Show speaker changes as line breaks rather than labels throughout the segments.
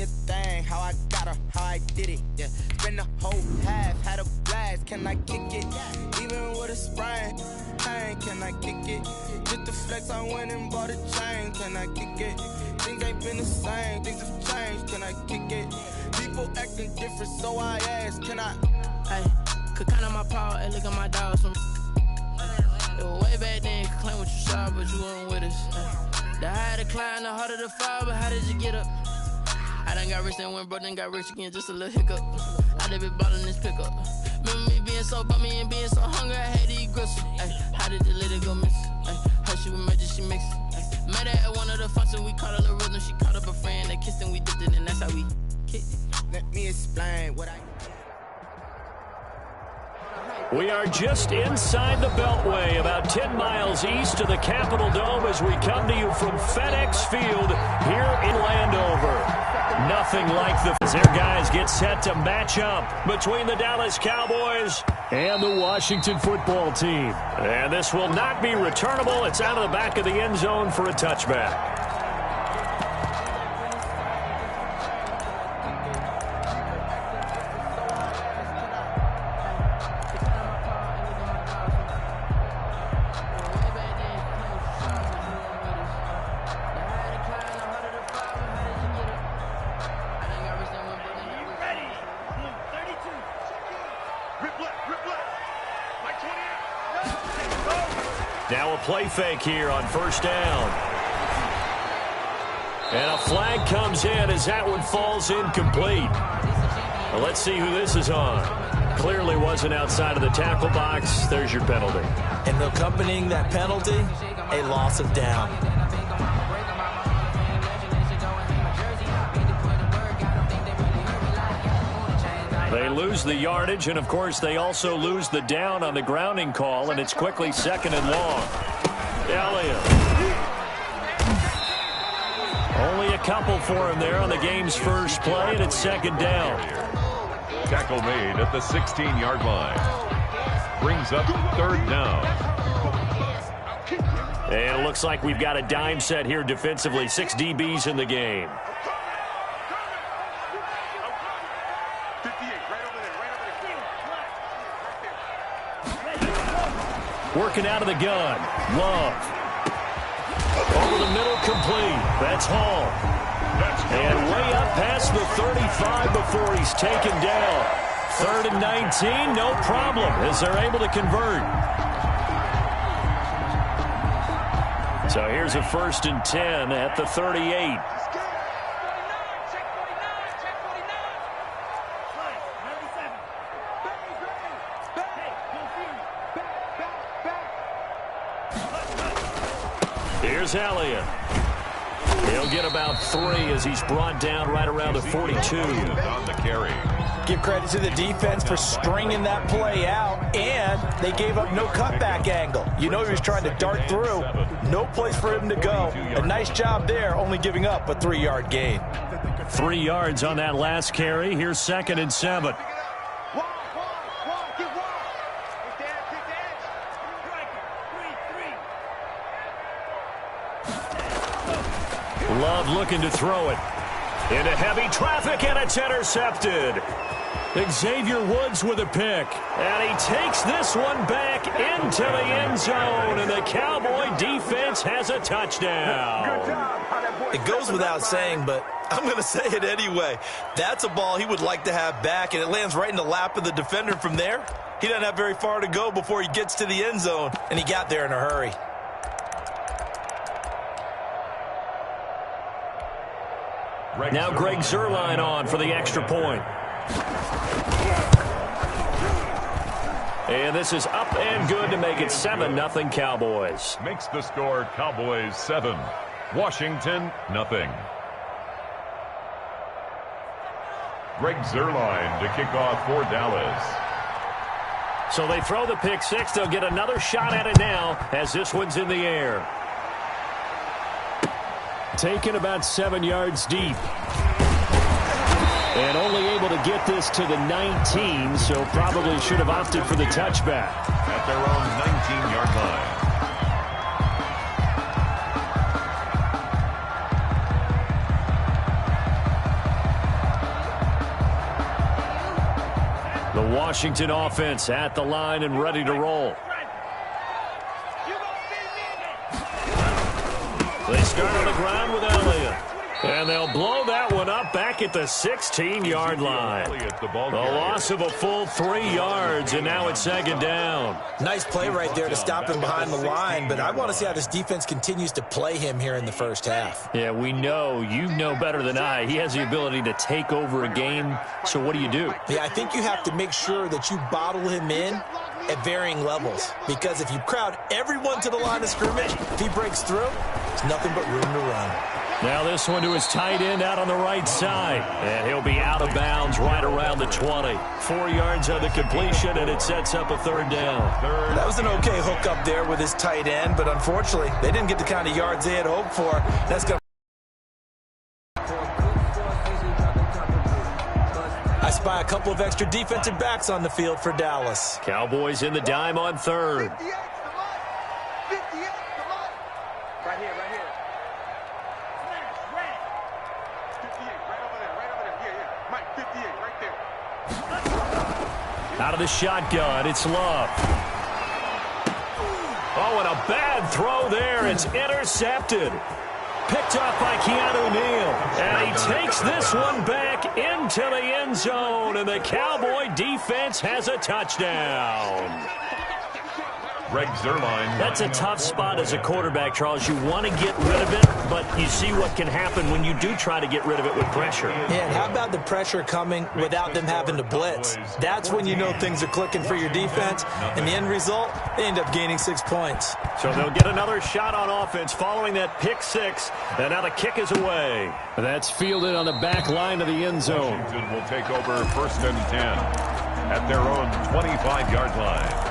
a thing, how I got her, how I did it, yeah. Spend the whole half, had a blast, can I kick it? Even with a sprain, pain, can I kick it? Just the flex, I went and bought a chain, can I kick it? Things ain't been the same, things have changed, can I kick it? People acting different, so I ask, can I?
Hey, could count on my power, hey, look at my dogs from. It was way back then, could claim what you saw, but you weren't with us. The higher the climb, the harder the fall, but how did you get up? I done got rich and went broke, then got rich again, just a little hiccup. I done been ballin' this pickup. Remember me being so bummy and being so hungry, I had to eat gristle. Ay, how did the lady go miss? Ay, her she was major, she mixed. Ay, met her at one of the functions, we caught a little rhythm. She caught up a friend, they kissed and we dipped it, and that's how we kicked it.
Let me explain what I...
We are just inside the Beltway, about 10 miles east of the Capitol Dome as we come to you from FedEx Field here in Landover. Nothing like their guys get set to match up between the Dallas Cowboys and the Washington football team. And this will not be returnable. It's out of the back of the end zone for a touchback. Now a play fake here on first down. And a flag comes in as that one falls incomplete. Well, let's see who this is on. Clearly wasn't outside of the tackle box. There's your penalty.
And accompanying that penalty, a loss of down.
They lose the yardage, and, of course, they also lose the down on the grounding call, and it's quickly second and long. Elliott. Only a couple for him there on the game's first play, and it's second down.
Tackle made at the 16-yard line. Brings up third down.
And it looks like we've got a dime set here defensively. 6 DBs in the game. Working out of the gun. Love. Over the middle, complete. That's Hall. And way up past the 35 before he's taken down. 3rd and 19, no problem, as they're able to convert. So here's a 1st and 10 at the 38. Here's Elliott. He'll get about 3 as he's brought down right around the 42.
On the carry.
Give credit to the defense for stringing that play out, and they gave up no cutback angle. You know he was trying to dart through. No place for him to go. A nice job there, only giving up a 3-yard gain.
3 yards on that last carry. Here's 2nd and 7. Love looking to throw it. Into heavy traffic, and it's intercepted. Xavier Woods with a pick. And he takes this one back into the end zone, and the Cowboy defense has a touchdown.
It goes without saying, but I'm going to say it anyway. That's a ball he would like to have back, and it lands right in the lap of the defender from there. He doesn't have very far to go before he gets to the end zone, and he got there in a hurry.
Now Greg Zuerlein on for the extra point. And this is up and good to make it 7-0 Cowboys.
Makes the score Cowboys 7, Washington 0. Greg Zuerlein to kick off for Dallas.
So they throw the pick six. They'll get another shot at it now as this one's in the air. Taken about 7 yards deep. And only able to get this to the 19, so probably should have opted for the touchback.
At their own 19-yard line.
The Washington offense at the line and ready to roll. They start on the ground with Elliott. And they'll blow that one up back at the 16-yard line. The loss of a full 3 yards, and now it's second down.
Nice play right there to stop him behind the line, but I want to see how this defense continues to play him here in the first half.
Yeah, we know. You know better than I. He has the ability to take over a game, so what do?
Yeah, I think you have to make sure that you bottle him in at varying levels, because if you crowd everyone to the line of scrimmage, if he breaks through, there's nothing but room to run.
Now this one to his tight end out on the right side. And he'll be out of bounds right around the 20. 4 yards on the completion, and it sets up a third down.
That was an okay hook up there with his tight end, but unfortunately, they didn't get the kind of yards they had hoped for. That's going to... I spy a couple of extra defensive backs on the field for Dallas.
Cowboys in the dime on third. Out of the shotgun, it's Love. Oh, and a bad throw there. It's intercepted. Picked off by Keanu Neal. And he takes this one back into the end zone. And the Cowboy defense has a touchdown.
Greg Zuerlein.
That's a tough spot as a quarterback, Charles. You want to get rid of it, but you see what can happen when you do try to get rid of it with pressure.
Yeah, and how about the pressure coming without them having to blitz? That's when you know things are clicking for your defense, and the end result, they end up gaining 6 points.
So they'll get another shot on offense following that pick six, and now the kick is away. That's fielded on the back line of the end zone.
Washington will take over 1st and 10 at their own 25-yard line.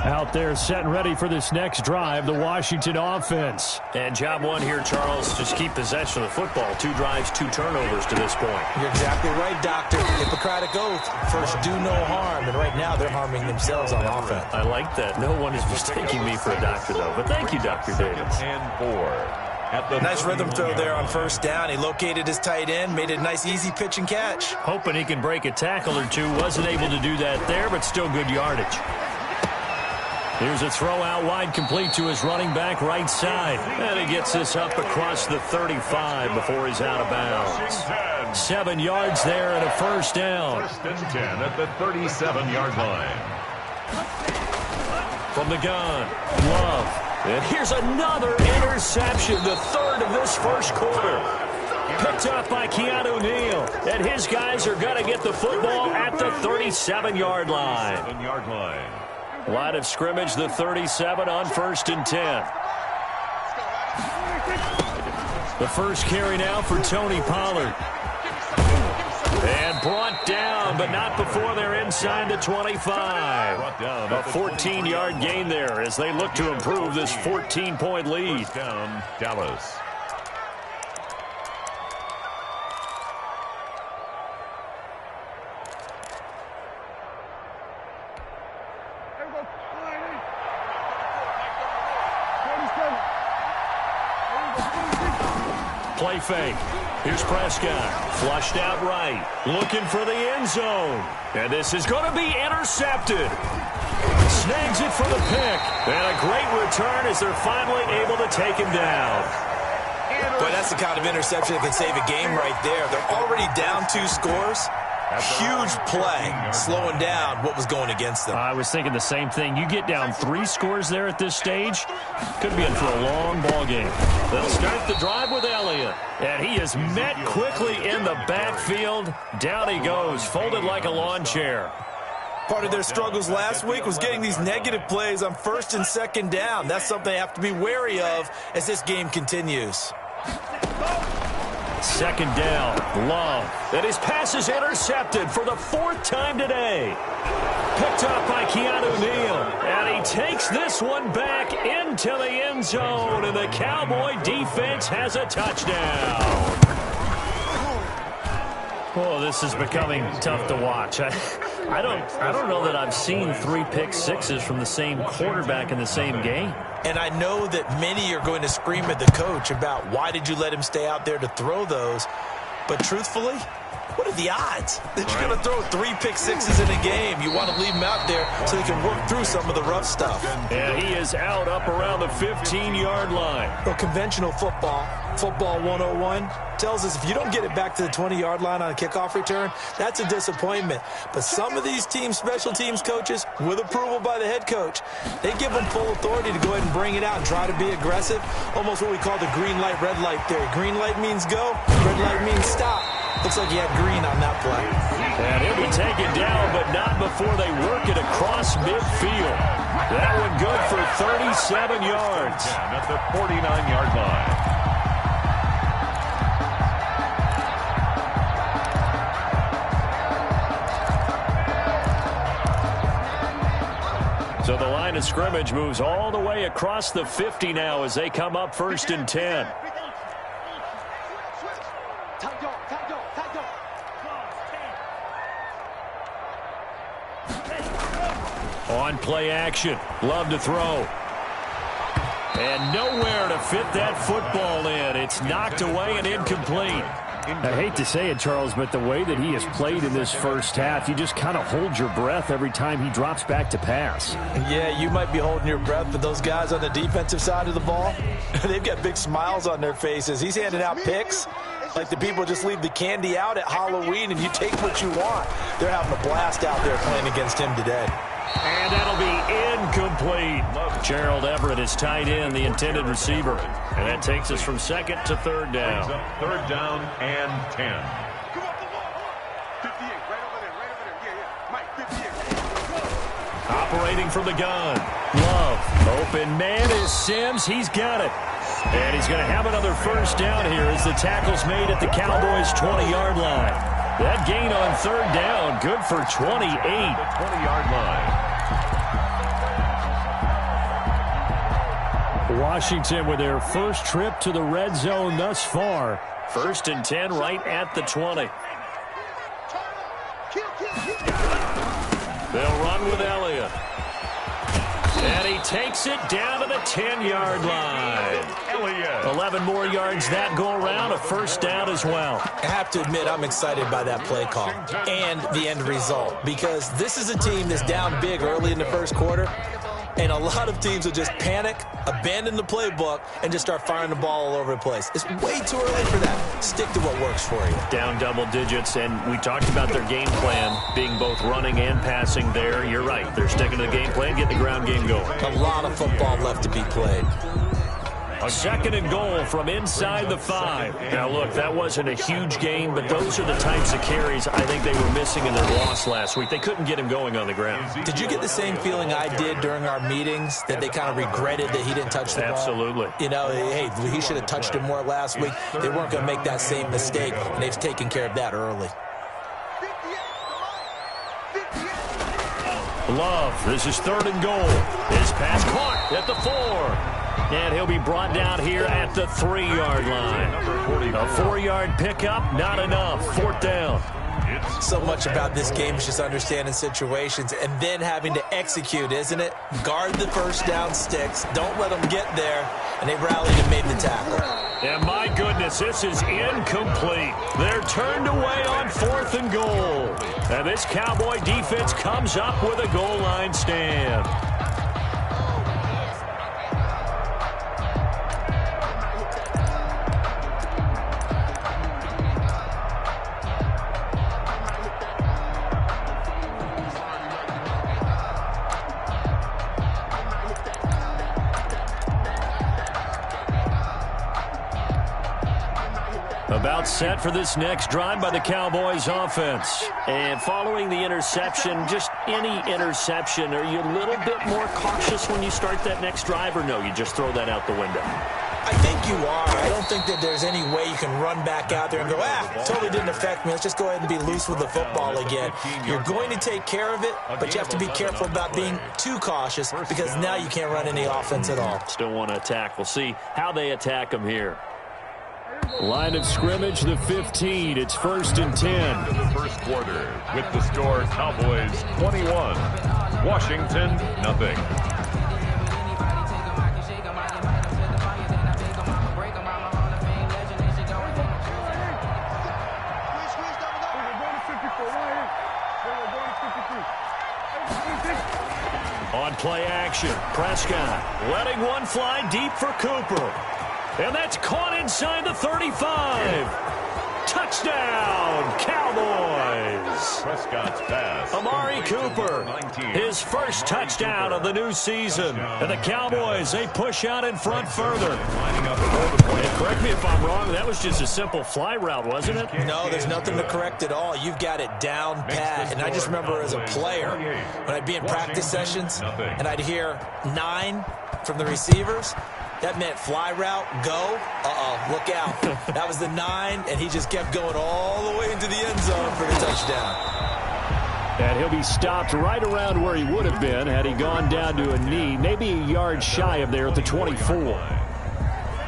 Out there set and ready for this next drive, the Washington offense. And job one here, Charles, just keep possession of the football. 2 drives, 2 turnovers to this point.
You're exactly right, Doctor. Hippocratic oath. First, do no harm. And right now, they're harming themselves on offense.
I like that. No one is mistaking me for a doctor, though. But thank you, Dr. Davis.
And 4.
Nice rhythm throw there on first down. He located his tight end, made it a nice, easy pitch and catch.
Hoping he can break a tackle or two. Wasn't able to do that there, but still good yardage. Here's a throw out wide, complete to his running back right side. And he gets this up across the 35 before he's out of bounds. 7 yards there and a first down.
1st and 10 at the 37-yard line.
From the gun, Love. And here's another interception, the 3rd of this first quarter. Picked up by Keanu Neal. And his guys are going to get the football at the 37-yard line.
37-yard line.
Line of scrimmage, the 37 on 1st and 10. The first carry now for Tony Pollard. And brought down, but not before they're inside the 25. A 14-yard gain there as they look to improve this 14-point lead.
Down, Dallas.
Play fake. Here's Prescott. Flushed out right. Looking for the end zone. And this is going to be intercepted. Snags it for the pick. And a great return as they're finally able to take him down.
Boy, that's the kind of interception that can save a game right there. They're already down 2 scores. Huge play, slowing down what was going against them.
I was thinking the same thing. You get down 3 scores there at this stage, could be in for a long ball game. They'll start the drive with Elliott, and he is met quickly in the backfield. Down he goes, folded like a lawn chair.
Part of their struggles last week was getting these negative plays on 1st and 2nd down. That's something they have to be wary of as this game continues.
2nd down, Love. And his pass is intercepted for the 4th time today. Picked up by Keanu Neal. And he takes this one back into the end zone. And the Cowboy defense has a touchdown. Oh, this is becoming tough to watch. I don't know that I've seen 3 pick sixes from the same quarterback in the same game.
And I know that many are going to scream at the coach about why did you let him stay out there to throw those. But truthfully, What are the odds that you're going to throw 3 pick sixes in a game? You want to leave him out there so he can work through some of the rough stuff.
And he is out up around the 15-yard line.
Well, conventional football 101, tells us if you don't get it back to the 20-yard line on a kickoff return, that's a disappointment. But some of these teams, special teams coaches, with approval by the head coach, they give them full authority to go ahead and bring it out and try to be aggressive. Almost what we call the green light, red light theory. Green light means go, red light means stop. Looks like he had green on that play.
And he'll be taken down, but not before they work it across midfield. That one good for 37 yards.
At the 49-yard line.
So the line of scrimmage moves all the way across the 50 now as they come up 1st and 10. On play action, Love to throw. And nowhere to fit that football in. It's knocked away and incomplete.
I hate to say it, Charles, but the way that he has played in this first half, you just kind of hold your breath every time he drops back to pass.
Yeah, you might be holding your breath, but those guys on the defensive side of the ball, they've got big smiles on their faces. He's handing out picks like the people just leave the candy out at Halloween and you take what you want. They're having a blast out there playing against him today.
And that'll be incomplete. Gerald Everett is tied in, the intended receiver. And that takes us from 2nd to 3rd down.
3rd down and 10.
Operating from the gun. Love. Open man is Sims. He's got it. And he's going to have another 1st down here as the tackle's made at the Cowboys' 20-yard line. That gain on 3rd down, good for 28.
The 20-yard line.
Washington with their first trip to the red zone thus far. 1st and 10 right at the 20. They'll run with Elliott. And he takes it down to the 10-yard line.
Elliott.
11 more yards that go around, a 1st down as well.
I have to admit, I'm excited by that play call and the end result because this is a team that's down big early in the first quarter, and a lot of teams will just panic, abandon the playbook, and just start firing the ball all over the place. It's way too early for that. Stick to what works for you.
Down double digits, and we talked about their game plan being both running and passing there. You're right. They're sticking to the game plan, getting the ground game going.
A lot of football left to be played.
A 2nd and goal from inside the 5. Now, look, that wasn't a huge gain, but those are the types of carries I think they were missing in their loss last week. They couldn't get him going on the ground.
Did you get the same feeling I did during our meetings, that they kind of regretted that he didn't touch the ball?
Absolutely.
You know, hey, he should have touched it more last week. They weren't going to make that same mistake, and they've taken care of that early.
Love, this is 3rd and goal. His pass caught at the 4. And he'll be brought down here at the 3-yard line. A 4-yard pickup, not enough. 4th down.
So much about this game is just understanding situations and then having to execute, isn't it? Guard the 1st down sticks. Don't let them get there. And they rallied and made the tackle.
And my goodness, this is incomplete. They're turned away on 4th and goal. And this Cowboy defense comes up with a goal line stand. About set for this next drive by the Cowboys offense. And following the interception, just any interception, are you a little bit more cautious when you start that next drive, or no, you just throw that out the window?
I think you are. I don't think that there's any way you can run back out there and go, totally didn't affect me. Let's just go ahead and be loose with the football again. You're going to take care of it, but you have to be careful about being too cautious because now you can't run any offense at all.
Still want to attack. We'll see how they attack them here. Line of scrimmage, the 15. It's 1st and 10.
In the first quarter, with the score Cowboys 21, Washington nothing.
On play action, Prescott letting one fly deep for Cooper. And that's caught inside the 35. Touchdown, Cowboys!
Prescott's pass.
Amari Cooper, his first touchdown of the new season. And the Cowboys, they push out in front further. And correct me if I'm wrong, that was just a simple fly route, wasn't it?
No, there's nothing to correct at all. You've got it down pat. And I just remember as a player, when I'd be in practice sessions, and I'd hear 9 from the receivers, that meant fly route, go, look out. That was the 9, and he just kept going all the way into the end zone for the touchdown.
And he'll be stopped right around where he would have been had he gone down to a knee, maybe a yard shy of there at the 24.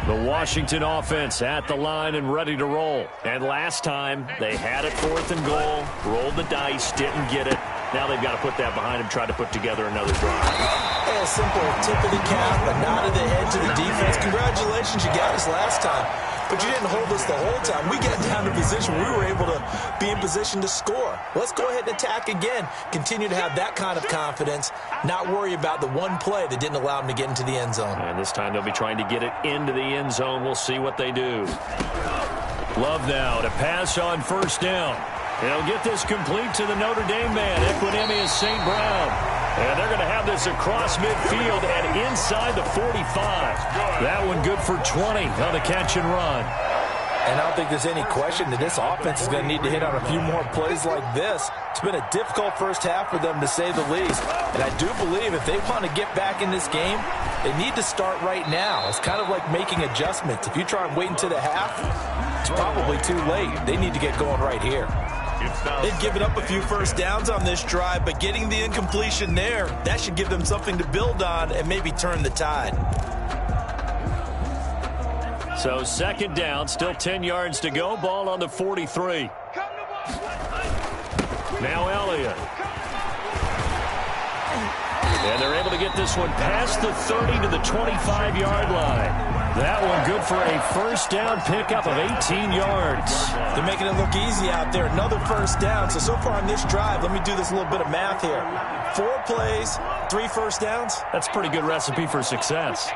The Washington offense at the line and ready to roll. And last time, they had it 4th and goal, rolled the dice, didn't get it. Now they've got to put that behind him, try to put together another drive.
A simple tip of the cap, a nod of the head to the defense. Congratulations, you got us last time, but you didn't hold us the whole time. We got down to position. We were able to be in position to score. Let's go ahead and attack again. Continue to have that kind of confidence, not worry about the one play that didn't allow them to get into the end zone.
And this time they'll be trying to get it into the end zone. We'll see what they do. Love now to pass on first down. They'll get this complete to the Notre Dame man, Equinemius St. Brown. And they're going to have this across midfield and inside the 45. That one good for 20 on the catch and run.
And I don't think there's any question that this offense is going to need to hit on a few more plays like this. It's been a difficult first half for them, to say the least. And I do believe if they want to get back in this game, they need to start right now. It's kind of like making adjustments. If you try and wait until the half, it's probably too late. They need to get going right here. They've given up a few first downs on this drive, but getting the incompletion there, that should give them something to build on and maybe turn the tide.
So 2nd down, still 10 yards to go. Ball on the 43. Now Elliott. And they're able to get this one past the 30 to the 25-yard line. That one good for a first down pickup of 18 yards.
They're making it look easy out there. Another first down. So far on this drive, let me do this little bit of math here. 4 plays, 3 first downs.
That's a pretty good recipe for success.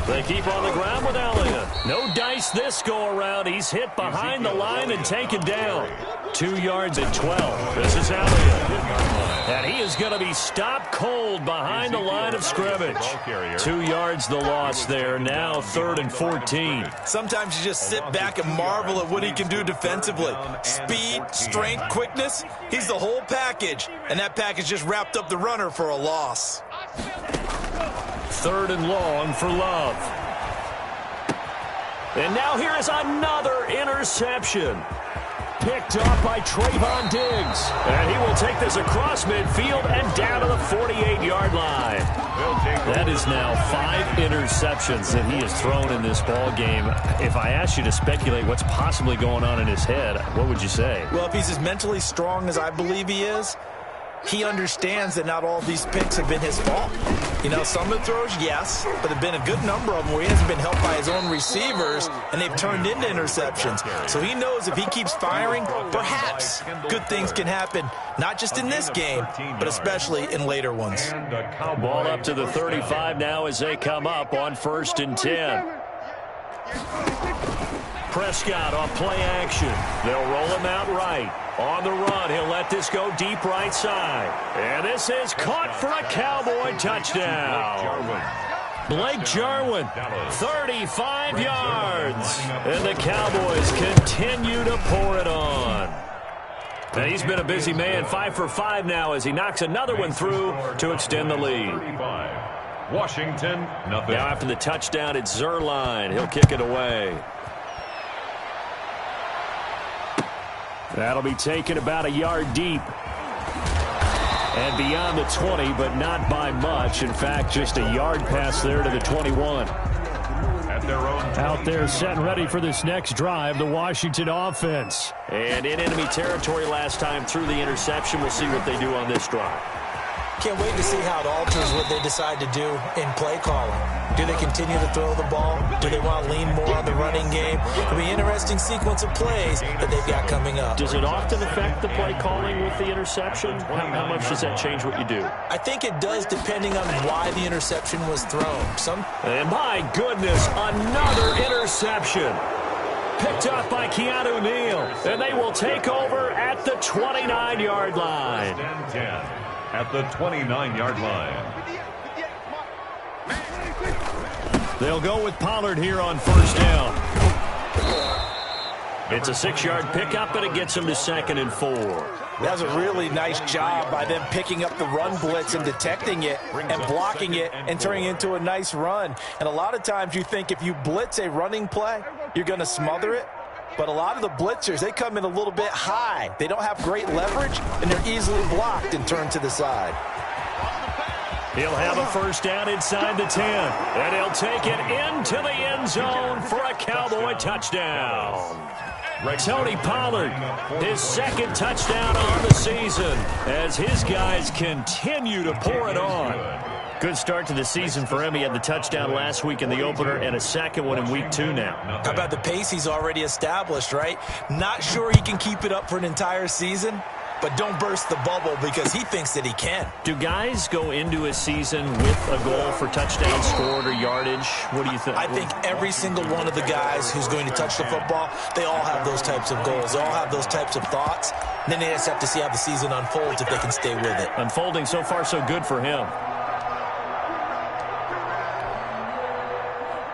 They keep on the ground with Elliott. No dice this go-around. He's hit behind the line and taken down. 2 yards at 12. This is Elliott. And he is going to be stopped cold behind the line of scrimmage. 2 yards the loss there. Now 3rd and 14.
Sometimes you just sit back and marvel at what he can do defensively. Speed, strength, quickness. He's the whole package. And that package just wrapped up the runner for a loss.
3rd and long for Love. And now here is another interception. Picked off by Trayvon Diggs. And he will take this across midfield and down to the 48-yard line. That is now 5 interceptions that he has thrown in this ball game. If I asked you to speculate what's possibly going on in his head, what would you say?
Well, if he's as mentally strong as I believe he is, he understands that not all of these picks have been his fault. You know, some of the throws, yes, but there have been a good number of them where he hasn't been helped by his own receivers, and they've turned into interceptions. So he knows if he keeps firing, perhaps good things can happen, not just in this game, but especially in later ones.
Ball up to the 35 now as they come up on 1st and 10. Prescott on play action. They'll roll him out right. On the run, he'll let this go deep right side. And this is caught for a Cowboy touchdown. Blake Jarwin, 35 yards. And the Cowboys continue to pour it on. And he's been a busy man, 5 for 5 now as he knocks another one through to extend the lead.
Washington, nothing.
Now after the touchdown, it's Zerline. He'll kick it away. That'll be taken about a yard deep. And beyond the 20, but not by much. In fact, just a yard pass there to the 21.
At their own
Out there set and ready for this next drive, the Washington offense.
And in enemy territory last time through the interception. We'll see what they do on this drive.
Can't wait to see how it alters what they decide to do in play calling. Do they continue to throw the ball? Do they want to lean more on the running game? It'll be an interesting sequence of plays that they've got coming up.
Does it often affect the play calling with the interception? How much does that change what you do?
I think it does, depending on why the interception was thrown.
And my goodness, another interception. Picked up by Ncl2, and they will take over at the 29-yard line.
10 at the 29-yard line.
They'll go with Pollard here on first down. It's a 6-yard pickup, and it gets them to 2nd and 4.
That was a really nice job by them picking up the run blitz and detecting it and blocking it and turning it into a nice run. And a lot of times you think if you blitz a running play, you're going to smother it. But a lot of the blitzers, they come in a little bit high. They don't have great leverage, and they're easily blocked and turned to the side.
He'll have a first down inside the 10. And he'll take it into the end zone for a Cowboy touchdown. Tony Pollard, his 2nd touchdown on the season as his guys continue to pour it on. Good start to the season for him. He had the touchdown last week in the opener and a 2nd one in week 2 now.
How about the pace he's already established, right? Not sure he can keep it up for an entire season, but don't burst the bubble because he thinks that he can.
Do guys go into a season with a goal for touchdown scored or yardage? What do you think?
I think every single one of the guys who's going to touch the football, they all have those types of goals. They all have those types of thoughts. And then they just have to see how the season unfolds if they can stay with it.
Unfolding so far so good for him.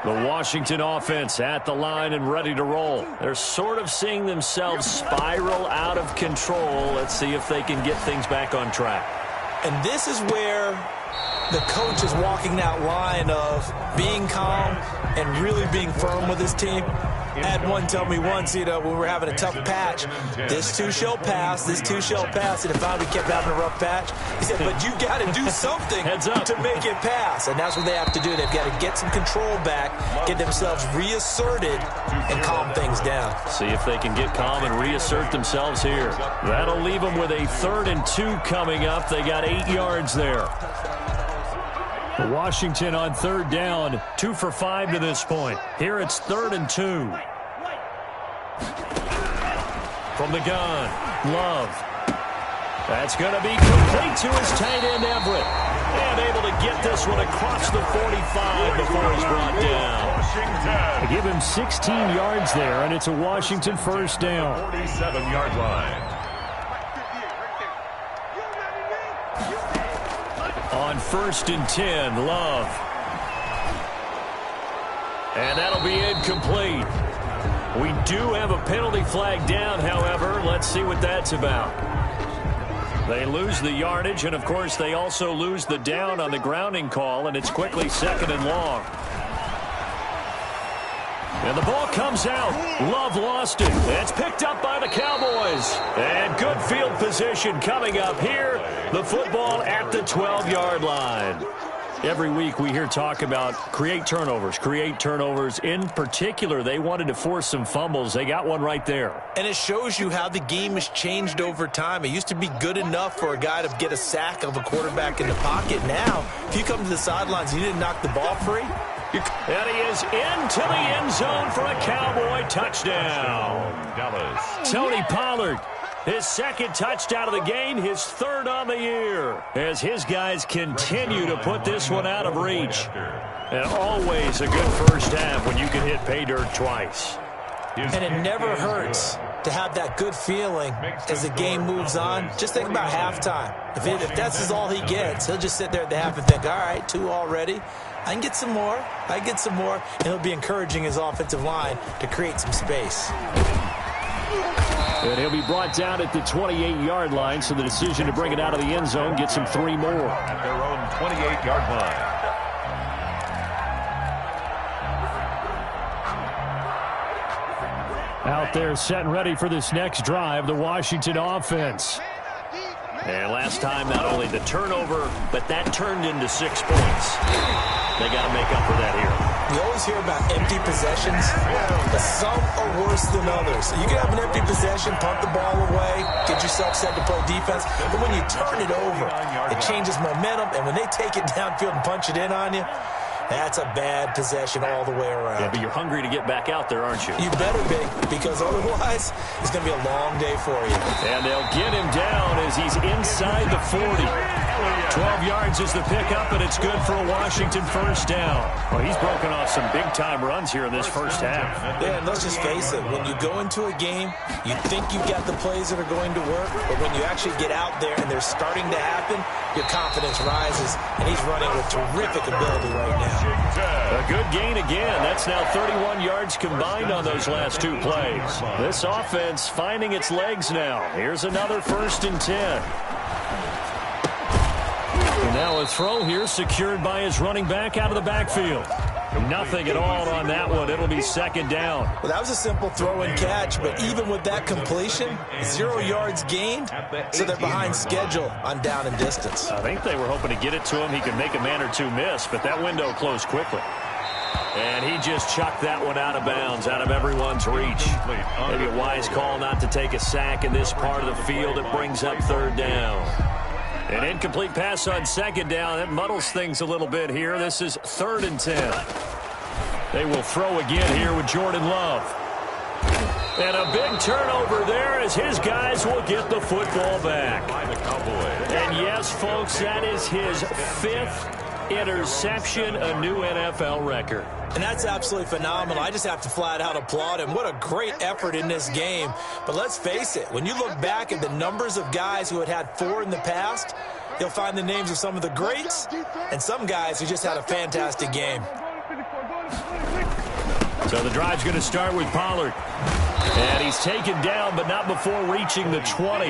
The Washington offense at the line and ready to roll. They're sort of seeing themselves spiral out of control. Let's see if they can get things back on track.
And this is where the coach is walking that line of being calm and really being firm with his team. I had one tell me once, when we were having a tough patch, this too shall pass, this too shall pass. And if we kept having a rough patch, he said, but you got to do something to make it pass. And that's what they have to do. They've got to get some control back, get themselves reasserted, and calm things down.
See if they can get calm and reassert themselves here. That'll leave them with a 3rd and 2 coming up. They got 8 yards there. Washington on 3rd down, 2 for 5 to this point. Here it's 3rd and 2. From the gun, Love. That's going to be complete to his tight end, Everett. And able to get this one across the 45 before he's brought down.
They give him 16 yards there, and it's a Washington first down.
47-yard line.
On 1st and 10, Love. And that'll be incomplete. We do have a penalty flag down, however. Let's see what that's about. They lose the yardage, and, of course, they also lose the down on the grounding call, and it's quickly 2nd and long. And the ball comes out. Love lost it. It's picked up by the Cowboys. And good field position coming up here. The football at the 12-yard line. Every week we hear talk about create turnovers. In particular, they wanted to force some fumbles. They got one right there.
And it shows you how the game has changed over time. It used to be good enough for a guy to get a sack of a quarterback in the pocket. Now, if you come to the sidelines and you didn't knock the ball free,
and he is into the end zone for a Cowboy touchdown.
Dallas.
Tony Pollard, his 2nd touchdown of the game, his 3rd on the year, as his guys continue to put this one out of reach. And always a good first half when you can hit pay dirt twice.
and it never hurts to have that good feeling as the game moves on. Just think about halftime. If that's all he gets, he'll just sit there at the half and think, all right, 2 already. I can get some more. And he'll be encouraging his offensive line to create some space.
And he'll be brought down at the 28-yard line, so the decision to bring it out of the end zone gets him 3 more.
At their own 28-yard line.
Out there set and ready for this next drive, the Washington offense.
And last time, not only the turnover, but that turned into 6 points. They got to make up for that here.
We always hear about empty possessions, but some are worse than others. You can have an empty possession, punt the ball away, get yourself set to play defense, but when you turn it over, it changes momentum, and when they take it downfield and punch it in on you, that's a bad possession all the way around.
Yeah, but you're hungry to get back out there, aren't you?
You better be, because otherwise it's going to be a long day for you.
And they'll get him down as he's inside the 40. 12 yards is the pickup, and it's good for a Washington first down. Well, he's broken off some big-time runs here in this first half.
Yeah, and let's just face it. When you go into a game, you think you've got the plays that are going to work, but when you actually get out there and they're starting to happen, your confidence rises, and he's running with terrific ability right now.
A good gain again. That's now 31 yards combined on those last two plays. This offense finding its legs now. Here's another 1st and 10. And now a throw here secured by his running back out of the backfield. Nothing at all on that one. It'll be 2nd down.
Well, that was a simple throw and catch, but even with that completion, 0 yards gained, so they're behind schedule on down and distance.
I think they were hoping to get it to him. He could make a man or two miss, but that window closed quickly. And he just chucked that one out of bounds, out of everyone's reach. Maybe a wise call not to take a sack in this part of the field. It brings up 3rd down. An incomplete pass on 2nd down. That muddles things a little bit here. This is 3rd and 10. They will throw again here with Jordan Love. And a big turnover there as his guys will get the football back. And yes, folks, that is his 5th interception, a new NFL record.
And that's absolutely phenomenal. I just have to flat out applaud him. What a great effort in this game. But let's face it, when you look back at the numbers of guys who had 4 in the past, you'll find the names of some of the greats and some guys who just had a fantastic game.
So the drive's going to start with Pollard. And he's taken down, but not before reaching the 20.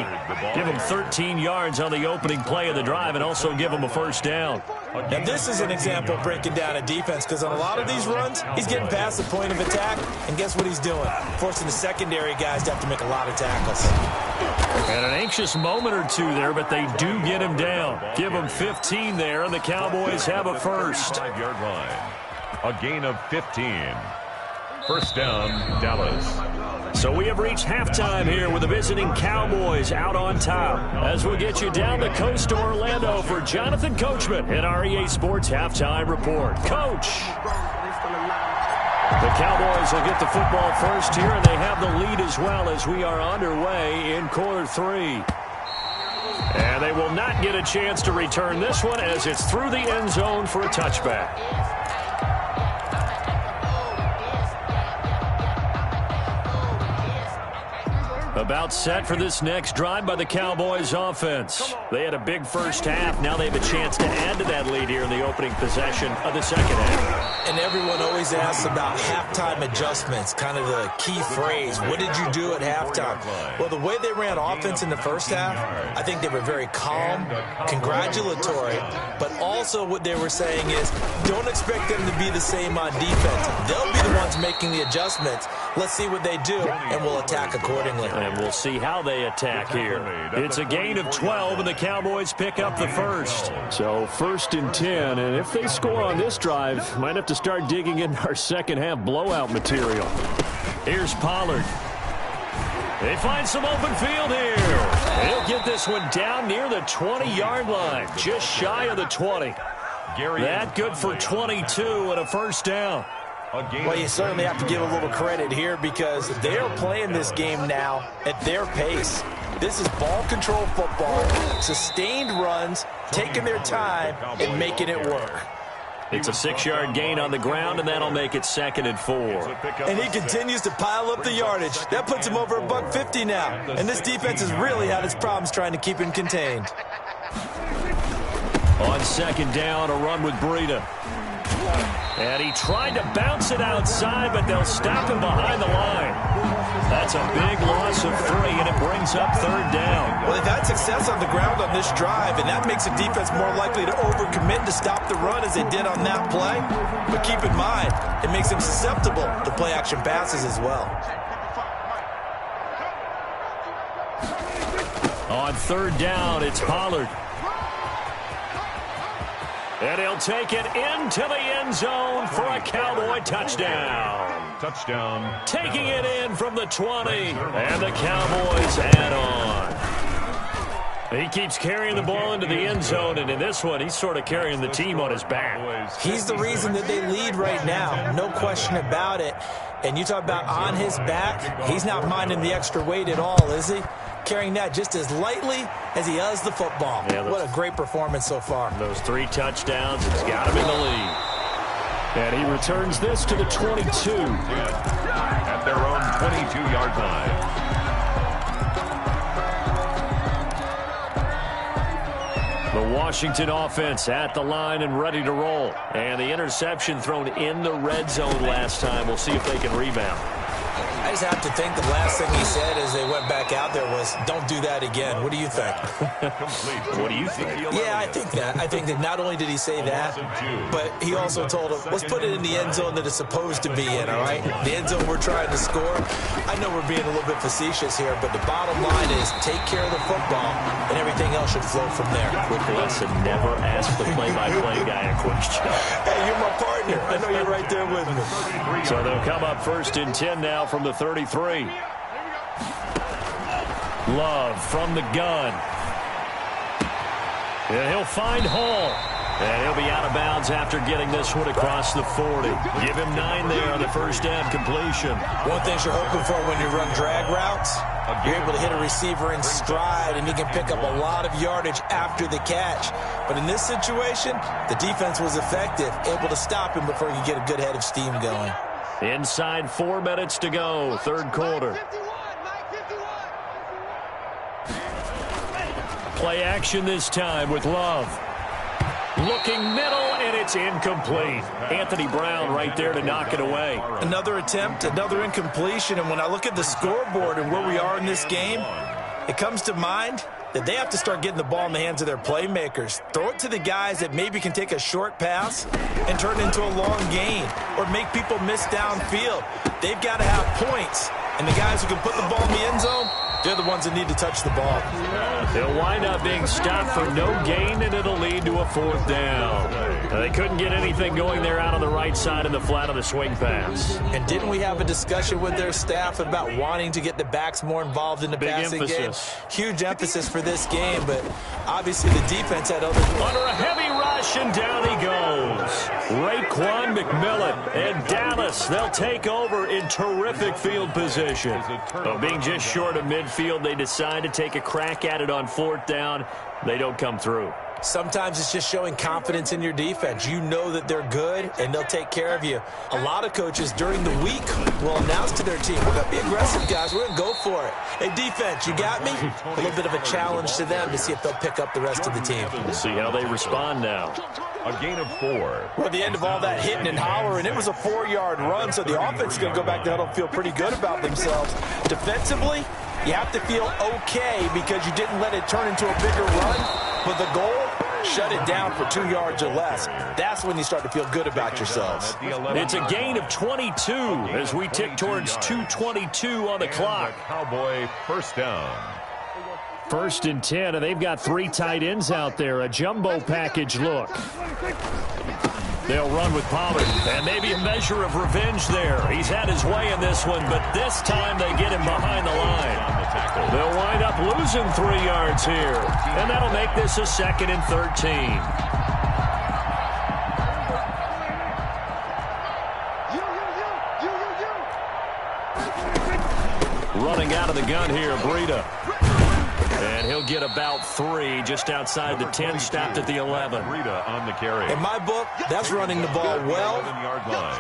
Give him 13 yards on the opening play of the drive and also give him a 1st down.
Now, this is an example of breaking down a defense, because on a lot of these runs, he's getting past the point of attack, and guess what he's doing? Forcing the secondary guys to have to make a lot of tackles.
And an anxious moment or two there, but they do get him down. Give him 15 there, and the Cowboys have a 1st.
5-yard line. A gain of 15. 1st down, Dallas.
So we have reached halftime here with the visiting Cowboys out on top. As we'll get you down the coast to Orlando for Jonathan Coachman in our EA Sports Halftime Report. Coach! The Cowboys will get the football first here, and they have the lead as well as we are underway in quarter 3. And they will not get a chance to return this one as it's through the end zone for a touchback. About set for this next drive by the Cowboys offense. They had a big first half. Now they have a chance to add to that lead here in the opening possession of the 2nd half.
And everyone always asks about halftime adjustments, kind of the key phrase. What did you do at halftime? Well, the way they ran offense in the first half, I think they were very calm, congratulatory, but also what they were saying is don't expect them to be the same on defense. They'll be the ones making the adjustments. Let's see what they do, and we'll attack accordingly.
And we'll see how they attack here. It's a gain of 12, and the Cowboys pick up the 1st. So 1st and 10, and if they score on this drive, might have to start digging in our second half blowout material. Here's Pollard. They find some open field here. He'll get this one down near the 20-yard line, just shy of the 20. That good for 22 and a 1st down.
Well, you certainly have to give a little credit here because they are playing this game now at their pace. This is ball control football, sustained runs, taking their time, and making it work.
It's a 6-yard gain on the ground, and that'll make it 2nd and 4.
And he continues to pile up the yardage. That puts him over $150 now. And this defense has really had its problems trying to keep him contained.
On 2nd down, a run with Breida. And he tried to bounce it outside, but they'll stop him behind the line. That's a big loss of 3, and it brings up 3rd down.
Well, they've had success on the ground on this drive, and that makes the defense more likely to overcommit to stop the run as they did on that play. But keep in mind, it makes them susceptible to play-action passes as well. On
3rd down, it's Pollard.
And he'll take it into the end zone for a Cowboy touchdown.
Touchdown.
Taking it in from the 20, and the Cowboys add on. He keeps carrying the ball into the end zone, and in this one, he's sort of carrying the team on his back.
He's the reason that they lead right now, no question about it. And you talk about on his back, he's not minding the extra weight at all, is he? Carrying that just as lightly as he does the football. Yeah, what a great performance so far.
Those 3 touchdowns, it's got him in the lead. And he returns this to the 22.
At their own 22-yard line.
The Washington offense at the line and ready to roll. And the interception thrown in the red zone last time. We'll see if they can rebound.
I just have to think the last thing he said as they went back out there was, don't do that again. What do you think?
What do you think?
Yeah, I think that. I think that not only did he say that, but he also told him, let's put it in the end zone that it's supposed to be in, all right? The end zone we're trying to score. I know we're being a little bit facetious here, but the bottom line is take care of the football, and everything else should flow from there.
Quick lesson, never ask the play-by-play guy a question.
Hey, you're my partner. I know you're right there with me.
So they'll come up 1st and 10 now from the 33. Love from the gun. And he'll find Hall. And he'll be out of bounds after getting this one across the 40. Give him 9 there on the first down completion.
One thing you're hoping for when you run drag routes, you're able to hit a receiver in stride, and you can pick up a lot of yardage after the catch. But in this situation, the defense was effective, able to stop him before he could get a good head of steam going.
Inside 4 minutes to go, 3rd quarter. Play action this time with Love. Looking middle, and it's incomplete. Anthony Brown right there to knock it away.
Another attempt, another incompletion, and when I look at the scoreboard and where we are in this game, it comes to mind that they have to start getting the ball in the hands of their playmakers. Throw it to the guys that maybe can take a short pass and turn it into a long gain or make people miss downfield. They've got to have points, and the guys who can put the ball in the end zone, they're the ones that need to touch the ball.
They'll wind up being stopped for no gain, and it'll lead to a 4th down. They couldn't get anything going there out on the right side of the flat of the swing pass.
And didn't we have a discussion with their staff about wanting to get the backs more involved in the passing game? Huge emphasis for this game, but obviously the defense had other...
Under a heavy rush, and down he goes. Raekwon McMillan and Dallas, they'll take over in terrific field position. But being just short of midfield, they decide to take a crack at it on 4th down. They don't come through.
Sometimes it's just showing confidence in your defense. You know that they're good, and they'll take care of you. A lot of coaches during the week will announce to their team, we're going to be aggressive, guys. We're going to go for it. Hey, defense, you got me? A little bit of a challenge to them to see if they'll pick up the rest of the team.
We'll see how they respond now.
A gain of 4.
Well, at the end of all that hitting and hollering, it was a 4-yard run, so the offense is going to go back to huddle and feel pretty good about themselves. Defensively, you have to feel okay because you didn't let it turn into a bigger run, but the goal, shut it down for 2 yards or less. That's when you start to feel good about yourselves.
It's a gain of 22 as we tick towards 2:22 on the clock.
Cowboy 1st down.
1st and 10, and they've got 3 tight ends out there. A jumbo package look. They'll run with Pollard, and maybe a measure of revenge there. He's had his way in this one, but this time they get him behind the line. They'll wind up losing 3 yards here, and that'll make this a 2nd and 13. Running out of the gun here, Breida. And he'll get about 3 just outside the 10, stopped at the 11.
Breida on the carry.
In my book, that's running the ball well,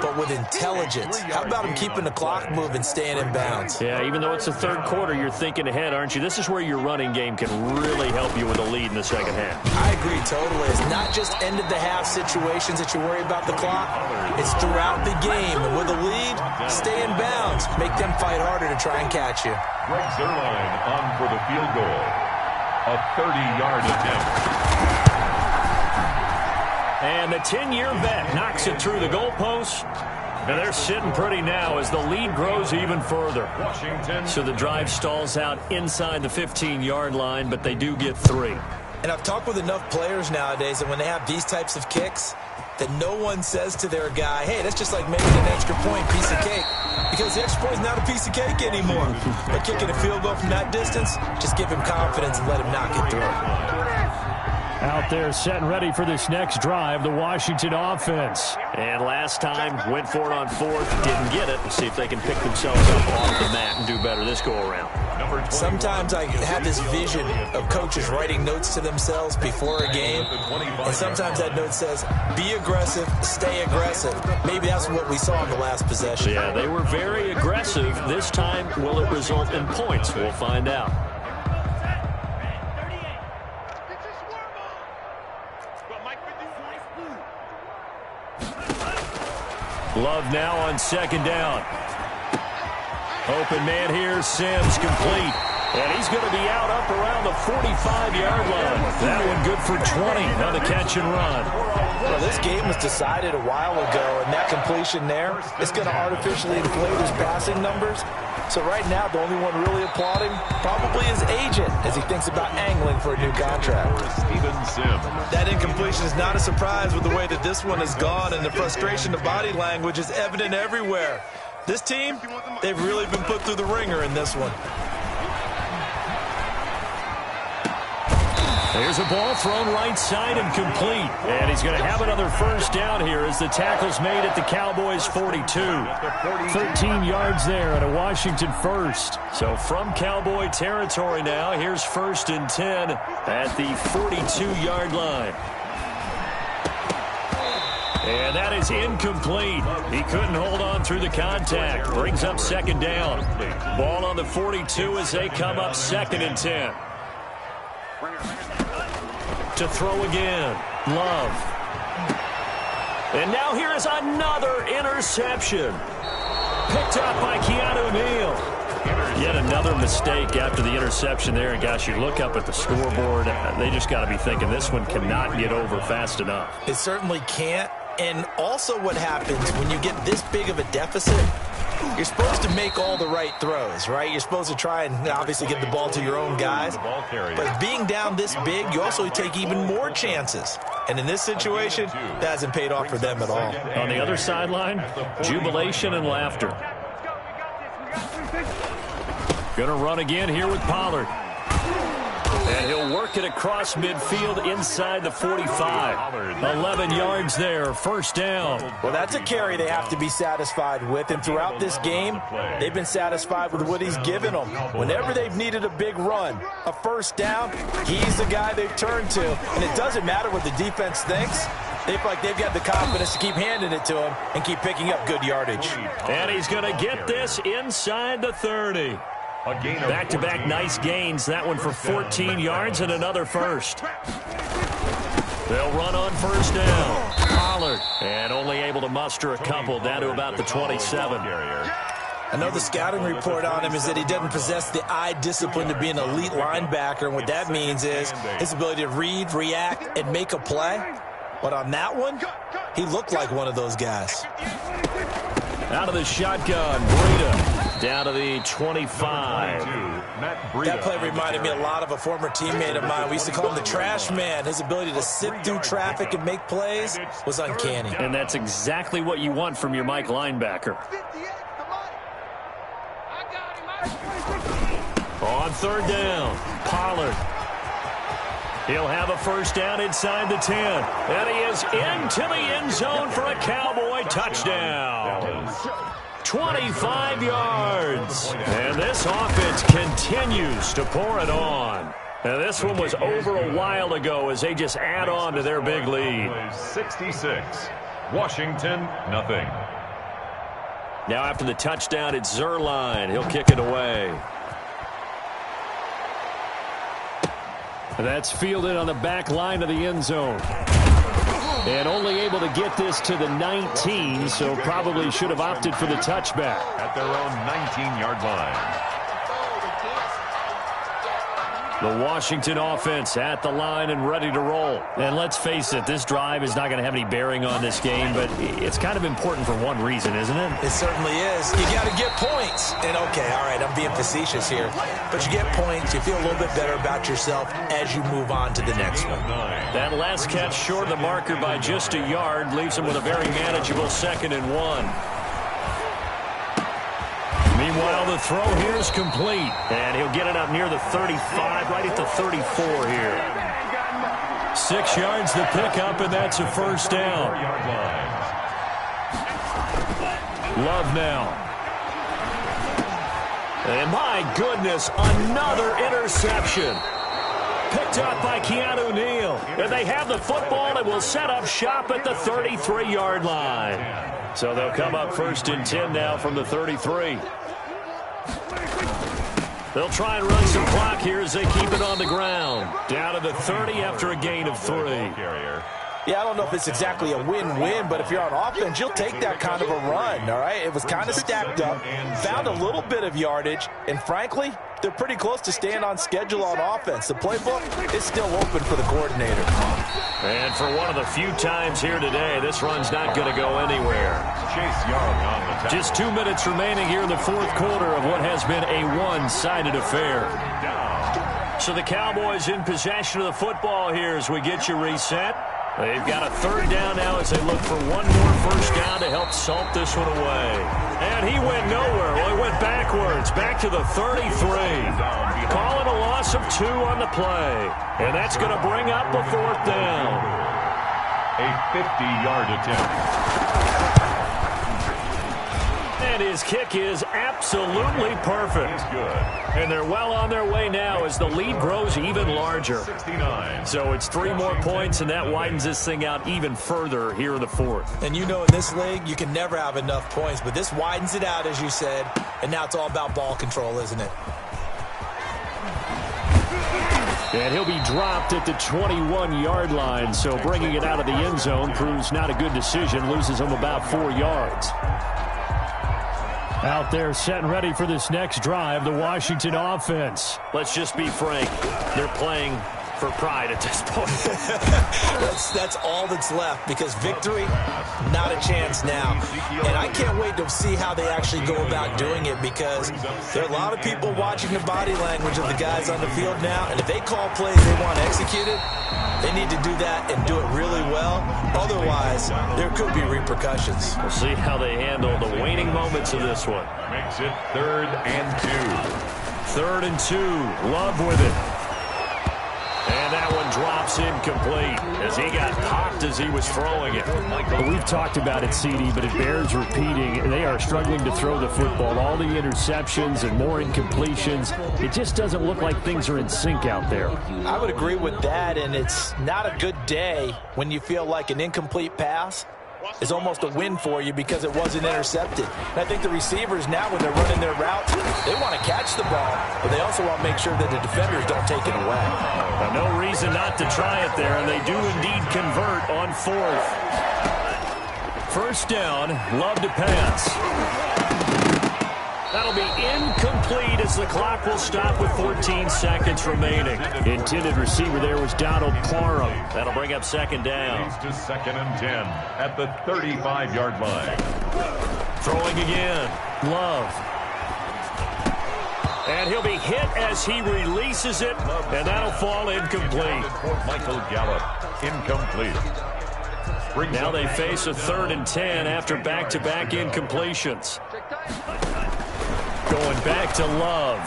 but with intelligence. How about him keeping the clock moving, staying in bounds?
Yeah, even though it's the 3rd quarter, you're thinking ahead, aren't you? This is where your running game can really help you with a lead in the 2nd half.
I agree totally. It's not just end-of-the-half situations that you worry about the clock. It's throughout the game. And with a lead, stay in bounds. Make them fight harder to try and catch you.
Greg Zuerlein on for the field goal. A 30-yard attempt.
And the 10-year vet knocks it through the goalpost. And they're sitting pretty now as the lead grows even further.
Washington.
So the drive stalls out inside the 15-yard line, but they do get 3.
And I've talked with enough players nowadays that when they have these types of kicks, that no one says to their guy, hey, that's just like making an extra point, piece of cake. Because the extra point is not a piece of cake anymore. But kicking a field goal from that distance, just give him confidence and let him knock it through.
Out there set and ready for this next drive, the Washington offense. And last time, went for it on fourth, didn't get it. Let's see if they can pick themselves up off the mat and do better this go-around.
Sometimes I have this vision of coaches writing notes to themselves before a game, and sometimes that note says, be aggressive, stay aggressive. Maybe that's what we saw in the last possession.
Yeah, they were very aggressive. This time, will it result in points? We'll find out. Love now on second down. Open man here, Sims complete. And he's going to be out up around the 45-yard line. That one good for 20 on the catch and run.
Well, this game was decided a while ago, and that completion there is going to artificially inflate his passing numbers. So right now, the only one really applauding probably his agent as he thinks about angling for a new contract. That incompletion is not a surprise with the way that this one has gone, and the frustration of body language is evident everywhere. This team, they've really been put through the ringer in this one.
There's a ball thrown right side and complete. And he's going to have another first down here as the tackle's made at the Cowboys 42. 13 yards there at a Washington first. So from Cowboy territory now, here's 1st and 10 at the 42-yard line. And that is incomplete. He couldn't hold on through the contact. Brings up second down. Ball on the 42 as they come up 2nd and 10. To throw again, Love. And now here is another interception. Picked up by Keanu Neal. Yet another mistake after the interception there. And gosh, you look up at the scoreboard, they just got to be thinking this one cannot get over fast enough.
It certainly can't. And also what happens when you get this big of a deficit, you're supposed to make all the right throws, right? You're supposed to try and obviously get the ball to your own guys. But being down this big, you also take even more chances. And in this situation, that hasn't paid off for them at all.
On the other sideline, jubilation and laughter. Going to run again here with Pollard. And he'll work it across midfield inside the 45. 11 yards there, first down.
Well, that's a carry they have to be satisfied with. And throughout this game, they've been satisfied with what he's given them. Whenever they've needed a big run, a first down, he's the guy they've turned to. And it doesn't matter what the defense thinks. They feel like they've got the confidence to keep handing it to him and keep picking up good yardage.
And he's going to get this inside the 30. Back-to-back nice gains. That one for 14 yards and another first. They'll run on first down. Pollard. And only able to muster a couple down to about the 27.
I know the scouting report on him is that he doesn't possess the eye discipline to be an elite linebacker. And what that means is his ability to read, react, and make a play. But on that one, he looked like one of those guys.
Out of the shotgun, Breida. Down to the 25.
That play reminded me a lot of a former teammate of mine. We used to call him the trash man. His ability to sift through traffic and make plays was uncanny.
And that's exactly what you want from your Mike linebacker. On third down, Pollard. He'll have a first down inside the 10. And he is into the end zone for a Cowboy touchdown. 25 yards. And this offense continues to pour it on. And this one was over a while ago as they just add on to their big lead.
66. Washington, nothing.
Now after the touchdown, it's Zuerlein. He'll kick it away. That's fielded on the back line of the end zone. And only able to get this to the 19, so probably should have opted for the touchback.
At their own 19-yard line.
The Washington offense at the line and ready to roll. And let's face it, this drive is not going to have any bearing on this game, but it's kind of important for one reason, isn't it?
It certainly is. You got to get points. And, okay, all right, I'm being facetious here. But you get points, you feel a little bit better about yourself as you move on to the next one.
That last catch short of the marker by just a yard leaves him with a very manageable 2nd and 1. Meanwhile, the throw here is complete. And he'll get it up near the 35, right at the 34 here. 6 yards the pickup, and that's a first down. Love now. And my goodness, another interception. Picked up by Ncl2. And they have the football and will set up shop at the 33-yard line. So they'll come up 1st and 10 now from the 33. They'll try and run some clock here as they keep it on the ground. Down to the 30 after a gain of 3.
Yeah, I don't know if it's exactly a win-win, but if you're on offense, you'll take that kind of a run, all right? It was kind of stacked up, found a little bit of yardage, and frankly, they're pretty close to staying on schedule on offense. The playbook is still open for the coordinator.
And for one of the few times here today, this run's not going to go anywhere.
Chase Young on the tackle.
Just 2 minutes remaining here in the 4th quarter of what has been a one-sided affair. So the Cowboys in possession of the football here as we get you reset. They've got a 3rd down now as they look for one more first down to help salt this one away. And he went nowhere. Well, he went backwards, back to the 33. Calling a loss of 2 on the play. And that's going to bring up a 4th down.
A 50-yard attempt.
And his kick is absolutely perfect.
Good.
And they're well on their way now as the lead grows even larger.
69.
So it's 3 more points, and that widens this thing out even further here in the 4th.
And you know in this league, you can never have enough points, but this widens it out, as you said, and now it's all about ball control, isn't it?
And he'll be dropped at the 21-yard line, so bringing it out of the end zone proves not a good decision, loses him about 4 yards. Out there set and ready for this next drive, the Washington offense. Let's just be frank, they're playing for pride at this point.
That's all that's left, because victory, not a chance now. And I can't wait to see how they actually go about doing it, because there are a lot of people watching the body language of the guys on the field now, and if they call plays they want executed, they need to do that and do it really well. Otherwise, there could be repercussions.
We'll see how they handle the waning moments of this one.
Makes it 3rd and 2.
3rd and 2. Love with it. And that one drops incomplete as he got popped as he was throwing it. We've talked about it, CD, but it bears repeating. They are struggling to throw the football. All the interceptions and more incompletions. It just doesn't look like things are in sync out there.
I would agree with that, and it's not a good day when you feel like an incomplete pass is almost a win for you because it wasn't intercepted. And I think the receivers now, when they're running their routes, they want to catch the ball, but they also want to make sure that the defenders don't take it away.
No reason not to try it there, and they do indeed convert on 4th. 1st down, Love to pass. That'll be incomplete as the clock will stop with 14 seconds remaining. Intended receiver there was Donald Parham. That'll bring up 2nd down.
To 2nd and 10 at the 35-yard line.
Throwing again. Love. And he'll be hit as he releases it, and that'll fall incomplete.
Michael Gallup, incomplete.
Now they face a 3rd and 10 after back-to-back incompletions. Going back to Love.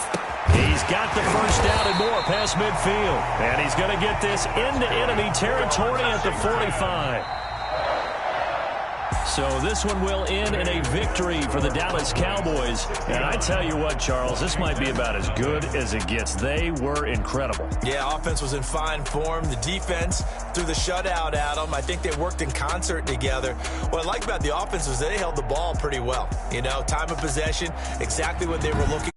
He's got the first down and more past midfield. And he's going to get this into enemy territory at the 45. So this one will end in a victory for the Dallas Cowboys. And I tell you what, Charles, this might be about as good as it gets. They were incredible.
Yeah, offense was in fine form. The defense threw the shutout at them. I think they worked in concert together. What I like about the offense was they held the ball pretty well. You know, time of possession, exactly what they were looking